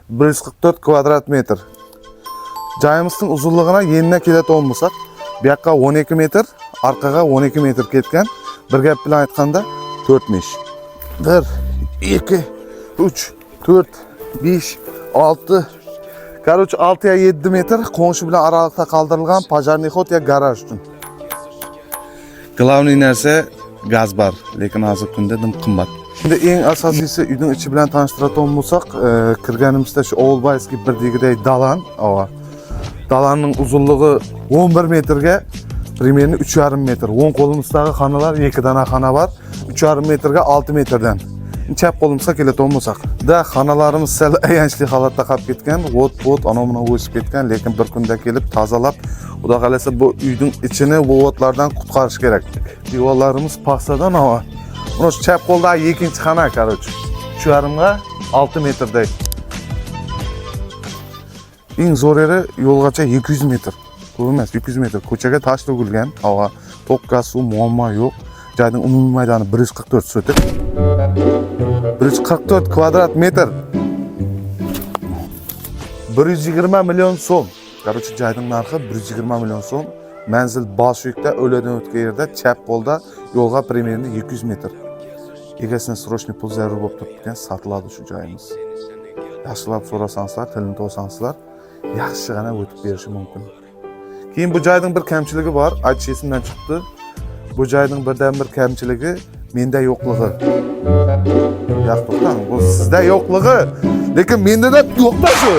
144 kvadrat metr. Joyimizning uzunligini yenine keladigan bo'lsak, bu yoqqa 12 metr, orqaga 12 metr ketgan. Bir gap bilan aytganda 4'miş. 1 2 3 4 5 6 Короче 6 ya 7 metr qo'ng'ish bilan aralıqda qoldirilgan pojarniy xod ya garaj uchun. Главный narsa gaz bor, lekin hozir kunda dim qimmat. Şimdi eng asosiysi uyning ichi bilan tanishtiradigan bo'lsak, kirganimizda shu Oldbayskiy birdagidek dalan, dalanning uzunligi 11 metrga примерно 3,5 metr. O'ng qo'limizdagi xonalar 2 dona xona bor. 3,5 metrga 6 metrdan. Chap qo'limizga keladigan bo'lsak, da xonalarimiz sal ayanchli holatda qolib ketgan, vot ana-buna o'sib ketgan, lekin bir kunda kelib tozalab, xudo xolasa bu uyning ichini votlardan qutqarish kerak. Devorlarimiz paxsadan havo. Mana shu chap qo'ldagi ikkinchi xona, короче. 3,5 ga 6 metrday. Eng zo'r yeri yo'lgacha 200 metr. Ko'p emas, 200 metr. Ko'chaga tosh to'gilgan, havo, to'q gaz, suv muammo yo'q. Joyning umumiy maydoni 144 sotik. 144 kvadrat metr. 120 million so'm. Короче, joyning narxi 120 million so'm. Manzil boshlikda o'ladan o'tgan yerda chap qo'lda yo'lga примерно 200 metr. Egasini срочный pul zarur bo'lib turibgan sotiladi shu joyimiz. Yaxshilab so'rasangsizlar, tilini to'sangsizlar, yaxshigina o'tib berishi mumkin. Keyin bu joyning bir kamchiligi bor, aytish esimdan chiqdi. Bu joyning birdan bir kamchiligi menda yo'qligi. Yo'q to'xtang, bu sizda yo'qligi, lekin menda da yo'qda shu.